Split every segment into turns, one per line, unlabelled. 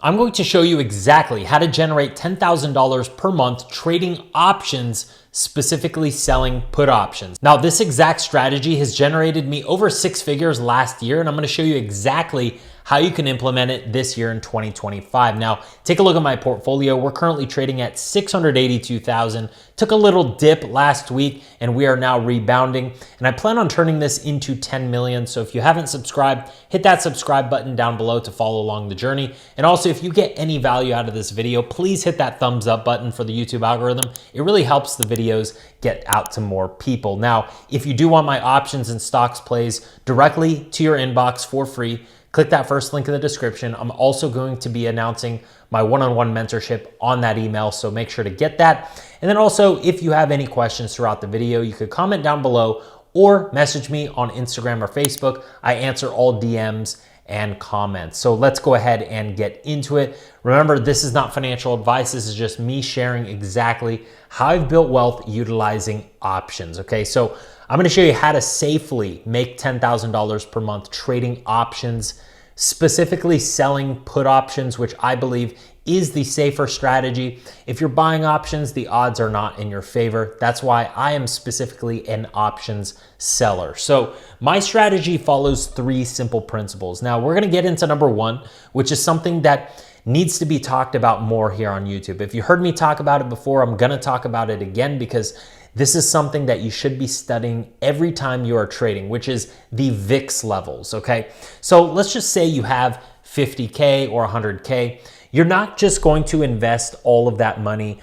I'm going to show you exactly how to generate $10,000 per month trading options, specifically selling put options. Now, this exact strategy has generated me over 6 figures last year, and I'm gonna show you exactly how you can implement it this year in 2025. Now, take a look at my portfolio. We're currently trading at 682,000. Took a little dip last week, and we are now rebounding. And I plan on turning this into 10 million. So if you haven't subscribed, hit that subscribe button down below to follow along the journey. And also, if you get any value out of this video, please hit that thumbs up button for the YouTube algorithm. It really helps the videos get out to more people. Now, if you do want my options and stocks plays directly to your inbox for free, click that first link in the description. I'm also going to be announcing my one-on-one mentorship on that email, so make sure to get that. And then also, if you have any questions throughout the video, you could comment down below or message me on Instagram or Facebook. I answer all DMs and comments. So let's go ahead and get into it. Remember, this is not financial advice. This is just me sharing exactly how I've built wealth utilizing options, okay? So I'm gonna show you how to safely make $10,000 per month trading options, specifically selling put options, which I believe is the safer strategy. If you're buying options, the odds are not in your favor. That's why I am specifically an options seller. So my strategy follows 3 simple principles. Now we're gonna get into number 1, which is something that needs to be talked about more here on YouTube. If you heard me talk about it before, I'm gonna talk about it again because this is something that you should be studying every time you are trading, which is the VIX levels, okay? So let's just say you have 50K or 100K. You're not just going to invest all of that money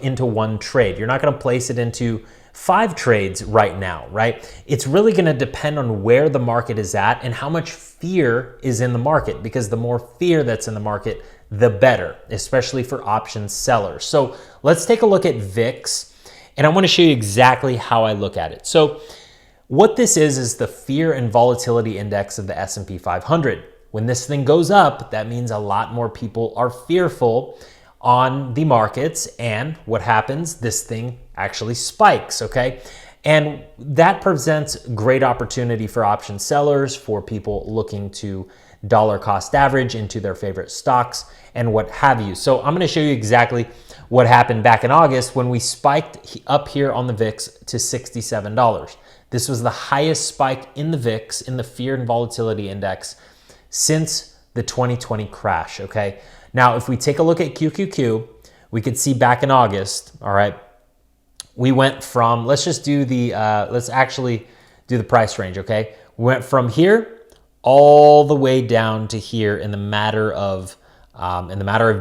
into one trade. You're not gonna place it into 5 trades right now, right? It's really gonna depend on where the market is at and how much fear is in the market, because the more fear that's in the market, the better, especially for options sellers. So let's take a look at VIX. And I want to show you exactly how I look at it. So what this is the fear and volatility index of the S&P 500. When this thing goes up, that means a lot more people are fearful on the markets. And what happens? This thing actually spikes, okay? And that presents great opportunity for option sellers, for people looking to dollar cost average into their favorite stocks and what have you. So I'm going to show you exactly what happened back in August when we spiked up here on the VIX to $67. This was the highest spike in the VIX, in the fear and volatility index, since the 2020 crash, okay? Now, if we take a look at QQQ, we could see back in August, all right, we went from, let's just do the, let's actually do the price range, okay? We went from here all the way down to here in the matter of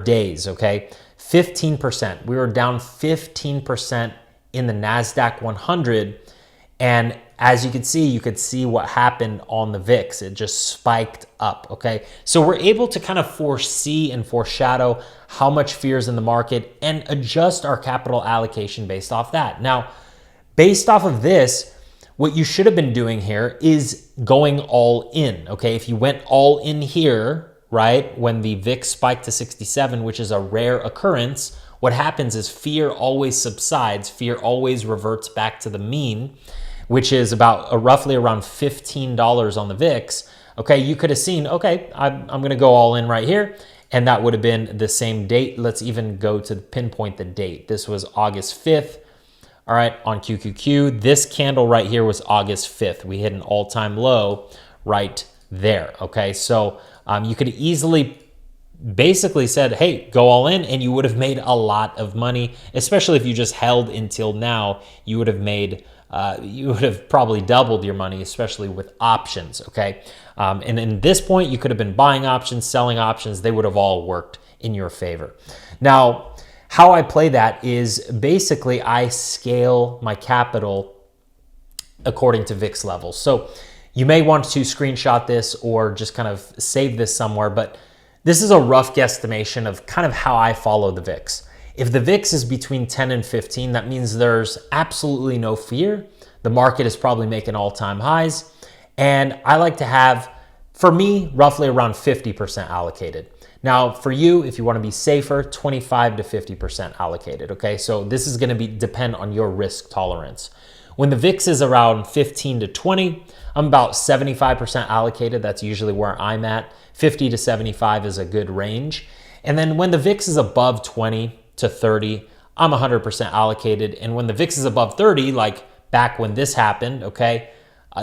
days, okay? 15%. We were down 15% in the NASDAQ 100. And as you could see what happened on the VIX. It just spiked up, okay? So we're able to kind of foresee and foreshadow how much fear is in the market and adjust our capital allocation based off that. Now, based off of this, what you should have been doing here is going all in, okay? If you went all in here, right, when the VIX spiked to 67, which is a rare occurrence, what happens is fear always subsides. Fear always reverts back to the mean, which is about roughly around $15 on the VIX. Okay, you could have seen, okay, I'm gonna go all in right here, and that would have been the same date. Let's even go to pinpoint the date. This was August 5th. All right, on QQQ, this candle right here was August 5th. We hit an all-time low right there, okay? So you could easily basically said, hey, go all in, and you would have made a lot of money, especially if you just held until now. You would have probably doubled your money, especially with options, okay? And in this point, you could have been buying options, selling options. They would have all worked in your favor. Now, how I play that is basically I scale my capital according to VIX levels. So you may want to screenshot this or just kind of save this somewhere, but this is a rough guesstimation of kind of how I follow the VIX. If the VIX is between 10 and 15, that means there's absolutely no fear. The market is probably making all-time highs. And I like to have, for me, roughly around 50% allocated. Now, for you, if you want to be safer, 25 to 50% allocated, okay? So this is going to depend on your risk tolerance. When the VIX is around 15 to 20, I'm about 75% allocated. That's usually where I'm at. 50 to 75 is a good range. And then when the VIX is above 20 to 30, I'm 100% allocated. And when the VIX is above 30, like back when this happened, okay,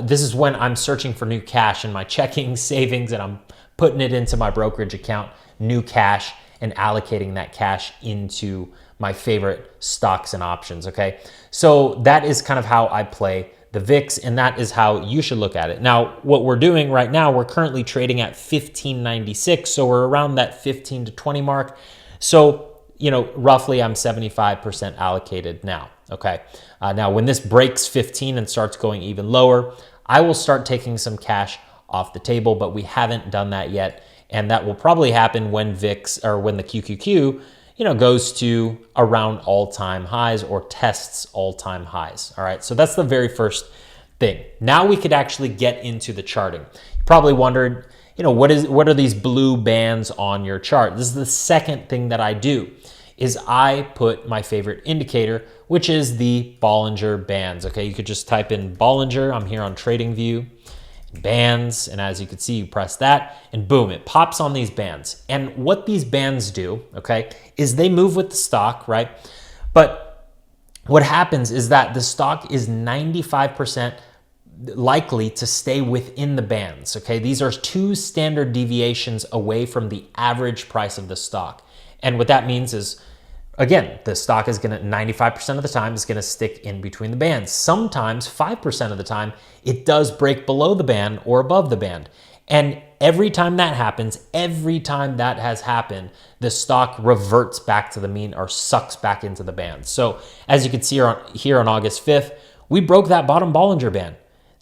this is when I'm searching for new cash in my checking, savings, and I'm putting it into my brokerage account, new cash, and allocating that cash into my favorite stocks and options, okay? So that is kind of how I play the VIX, and that is how you should look at it. Now, what we're doing right now, we're currently trading at 1596, so we're around that 15 to 20 mark. So, you know, roughly I'm 75% allocated now, okay? Now, when this breaks 15 and starts going even lower, I will start taking some cash off the table, but we haven't done that yet. And that will probably happen when VIX or when the QQQ, you know, goes to around all-time highs or tests all-time highs. All right, so that's the very first thing. Now we could actually get into the charting. You probably wondered, you know, what are these blue bands on your chart? This is the second thing that I do, is I put my favorite indicator, which is the Bollinger Bands. Okay, you could just type in Bollinger. I'm here on TradingView. Bands, and as you can see, you press that and boom, it pops on these bands. And what these bands do, okay, is they move with the stock, right? But what happens is that the stock is 95% likely to stay within the bands, okay? These are 2 standard deviations away from the average price of the stock. And what that means is, again, the stock is going to 95% of the time is going to stick in between the bands. Sometimes 5% of the time it does break below the band or above the band. And every time that happens, every time that has happened, the stock reverts back to the mean or sucks back into the band. So as you can see here on August 5th, we broke that bottom Bollinger Band.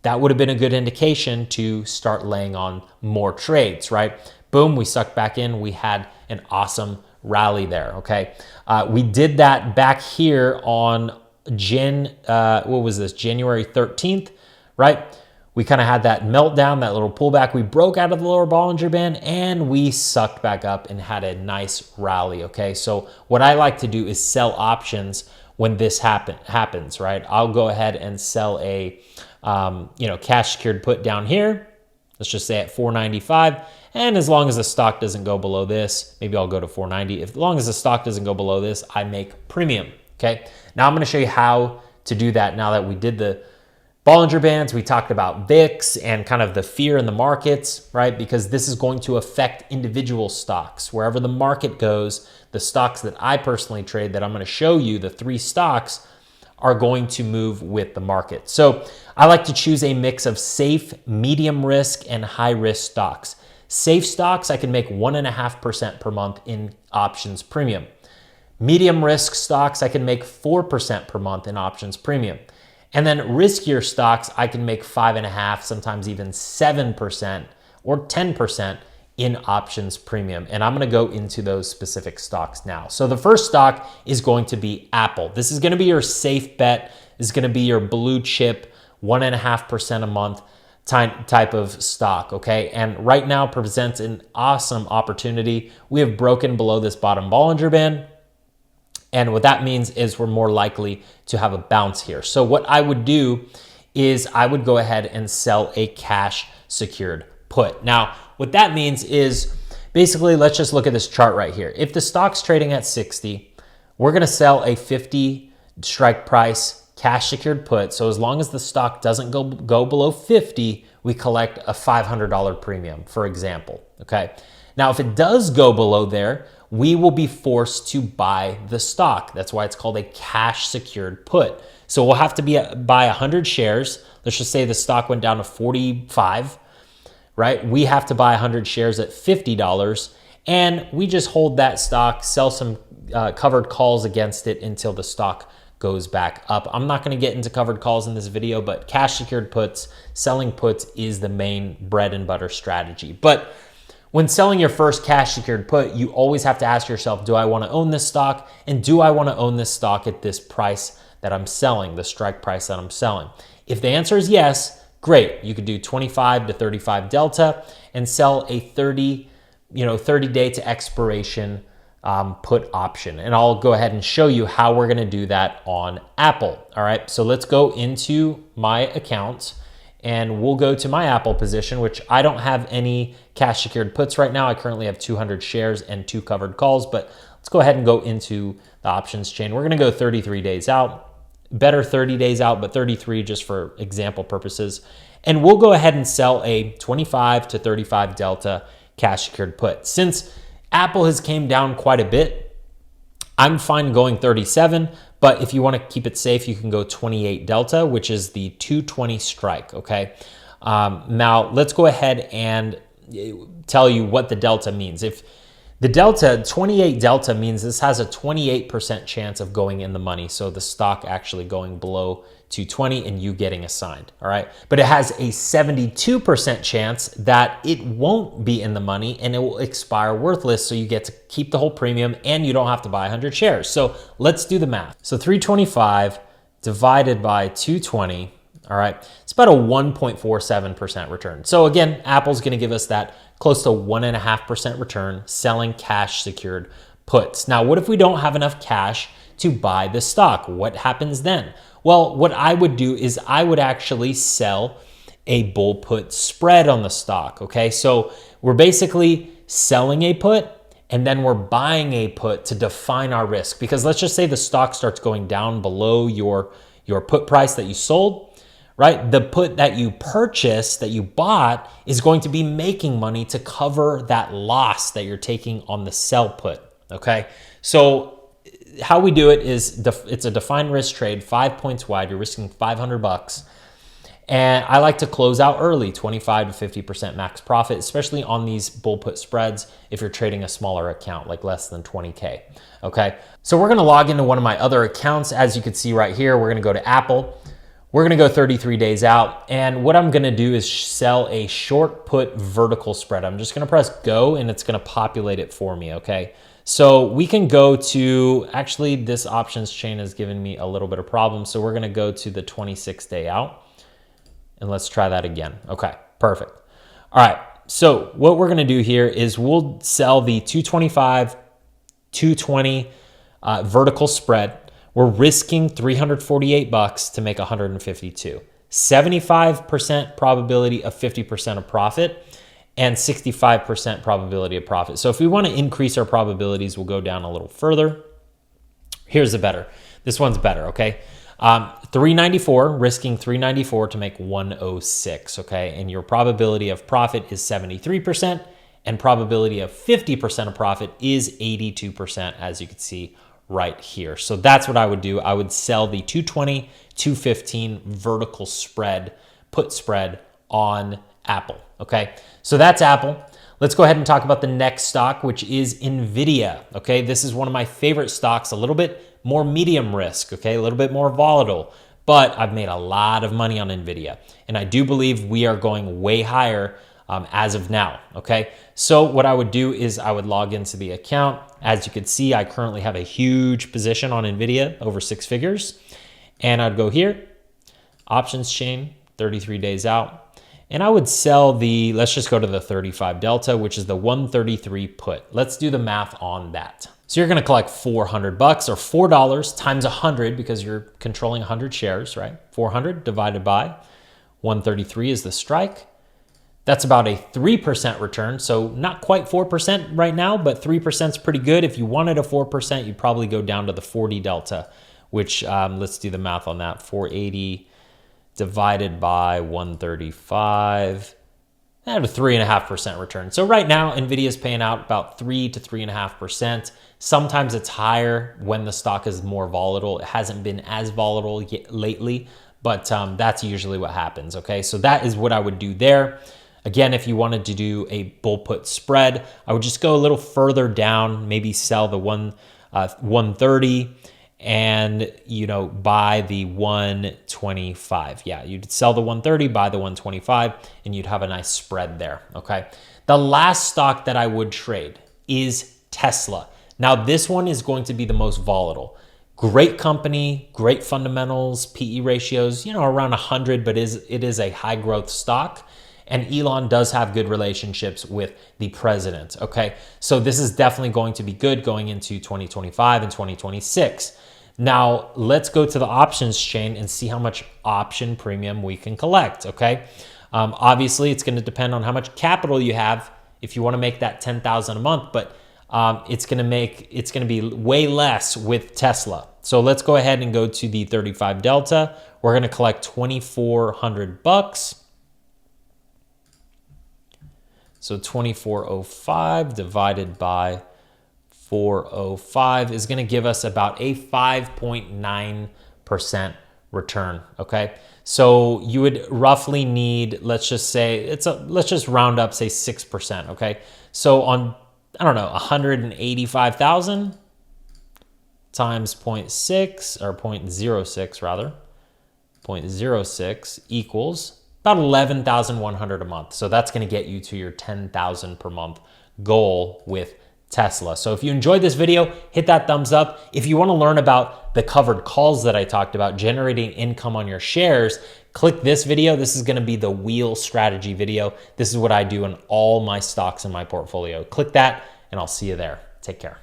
That would have been a good indication to start laying on more trades, right? Boom, we sucked back in. We had an awesome rally there, okay? We did that back here on January 13th, right? We kind of had that meltdown, that little pullback. We broke out of the lower Bollinger Band and we sucked back up and had a nice rally, okay? So what I like to do is sell options when this happens, right? I'll go ahead and sell a cash secured put down here. Let's just say at 495. And as long as the stock doesn't go below this, maybe I'll go to 490. As long as the stock doesn't go below this, I make premium, okay? Now I'm gonna show you how to do that now that we did the Bollinger Bands. We talked about VIX and kind of the fear in the markets, right? Because this is going to affect individual stocks. Wherever the market goes, the stocks that I personally trade that I'm gonna show you, the 3 stocks, are going to move with the market. So I like to choose a mix of safe, medium risk, and high risk stocks. Safe stocks, I can make 1.5% per month in options premium. Medium risk stocks, I can make 4% per month in options premium. And then riskier stocks, I can make 5.5%, sometimes even 7% or 10% in options premium. And I'm gonna go into those specific stocks now. So the first stock is going to be Apple. This is gonna be your safe bet. This is gonna be your blue chip, 1.5% a month type of stock, okay? And right now presents an awesome opportunity. We have broken below this bottom Bollinger Band. And what that means is we're more likely to have a bounce here. So what I would do is I would go ahead and sell a cash secured put. Now, what that means is basically, let's just look at this chart right here. If the stock's trading at 60, we're gonna sell a 50 strike price cash secured put. So as long as the stock doesn't go below 50, we collect a $500 premium, for example, okay? Now, if it does go below there, we will be forced to buy the stock. That's why it's called a cash secured put. So we'll have to buy 100 shares. Let's just say the stock went down to 45, right? We have to buy 100 shares at $50 and we just hold that stock, sell some covered calls against it until the stock goes back up. I'm not going to get into covered calls in this video, but cash secured puts, selling puts is the main bread and butter strategy. But when selling your first cash secured put, you always have to ask yourself, do I want to own this stock? And do I want to own this stock at this price that I'm selling, the strike price that I'm selling? If the answer is yes, great. You could do 25 to 35 delta and sell a 30 day to expiration put option. And I'll go ahead and show you how we're gonna do that on Apple. All right, so let's go into my account and we'll go to my Apple position, which I don't have any cash secured puts right now. I currently have 200 shares and 2 covered calls, but let's go ahead and go into the options chain. We're gonna go 33 days out. Better 30 days out, but 33 just for example purposes. And we'll go ahead and sell a 25 to 35 delta cash secured put. Since Apple has came down quite a bit, I'm fine going 37, but if you want to keep it safe, you can go 28 delta, which is the 220 strike, okay? Now, let's go ahead and tell you what the delta means. If the delta, 28 delta, means this has a 28% chance of going in the money, so the stock actually going below 220 and you getting assigned, all right? But it has a 72% chance that it won't be in the money and it will expire worthless, so you get to keep the whole premium and you don't have to buy 100 shares. So let's do the math. So 325 divided by 220, all right, it's about a 1.47% return. So again, Apple's gonna give us that close to 1.5% return selling cash secured puts. Now, what if we don't have enough cash to buy the stock? What happens then? Well, what I would do is I would actually sell a bull put spread on the stock, okay? So we're basically selling a put and then we're buying a put to define our risk, because let's just say the stock starts going down below your put price that you sold, right? The put that you purchased, that you bought, is going to be making money to cover that loss that you're taking on the sell put, okay? So how we do it is it's a defined risk trade, 5 points wide. You're risking $500. And I like to close out early, 25 to 50% max profit, especially on these bull put spreads if you're trading a smaller account, like less than 20K, okay? So we're gonna log into one of my other accounts. As you can see right here, we're gonna go to Apple. We're gonna go 33 days out. And what I'm gonna do is sell a short put vertical spread. I'm just gonna press go and it's gonna populate it for me, okay? So we can go to, actually this options chain has given me a little bit of problem. So we're gonna go to the 26 day out and let's try that again. Okay, perfect. All right, so what we're gonna do here is we'll sell the 225, 220 vertical spread. We're risking $348 to make 152. 75% probability of 50% of profit and 65% probability of profit. So if we want to increase our probabilities, we'll go down a little further. Here's the better. This one's better, okay? 394, risking 394 to make 106, okay? And your probability of profit is 73%, and probability of 50% of profit is 82%, as you can see right here. So that's what I would do. I would sell the 220, 215 vertical spread, put spread on Apple, okay? So that's Apple. Let's go ahead and talk about the next stock, which is NVIDIA, okay? This is one of my favorite stocks, a little bit more medium risk, okay? A little bit more volatile, but I've made a lot of money on NVIDIA, and I do believe we are going way higher as of now, okay? So what I would do is I would log into the account. As you can see, I currently have a huge position on NVIDIA, over 6 figures. And I'd go here, options chain, 33 days out. And I would sell the, let's just go to the 35 delta, which is the 133 put. Let's do the math on that. So you're gonna collect $400 or $4 times 100 because you're controlling 100 shares, right? 400 divided by 133 is the strike. That's about a 3% return. So not quite 4% right now, but 3% is pretty good. If you wanted a 4%, you'd probably go down to the 40 delta, which let's do the math on that. 480 divided by 135, at a 3.5% return. So right now, NVIDIA is paying out about 3 to 3.5%. Sometimes it's higher when the stock is more volatile. It hasn't been as volatile lately, but that's usually what happens, okay? So that is what I would do there. Again, if you wanted to do a bull put spread, I would just go a little further down, maybe sell the 130 and, you know, buy the 125. Yeah, you'd sell the 130, buy the 125, and you'd have a nice spread there, okay? The last stock that I would trade is Tesla. Now, this one is going to be the most volatile. Great company, great fundamentals, PE ratios, you know, around 100, but it is a high growth stock. And Elon does have good relationships with the president, okay? So this is definitely going to be good going into 2025 and 2026. Now, let's go to the options chain and see how much option premium we can collect, okay? Obviously, it's going to depend on how much capital you have if you want to make that $10,000 a month, but it's going to be way less with Tesla. So let's go ahead and go to the 35 Delta. We're going to collect $2,400. So 2405 divided by 405 is going to give us about a 5.9% return, okay? So you would roughly need, let's just round up, say 6%, okay? So on, I don't know, 185,000 times 0.6 or 0.06 rather, 0.06 equals about 11,100 a month. So that's going to get you to your 10,000 per month goal with Tesla. So if you enjoyed this video, hit that thumbs up. If you want to learn about the covered calls that I talked about, generating income on your shares, click this video. This is going to be the wheel strategy video. This is what I do in all my stocks in my portfolio. Click that and I'll see you there. Take care.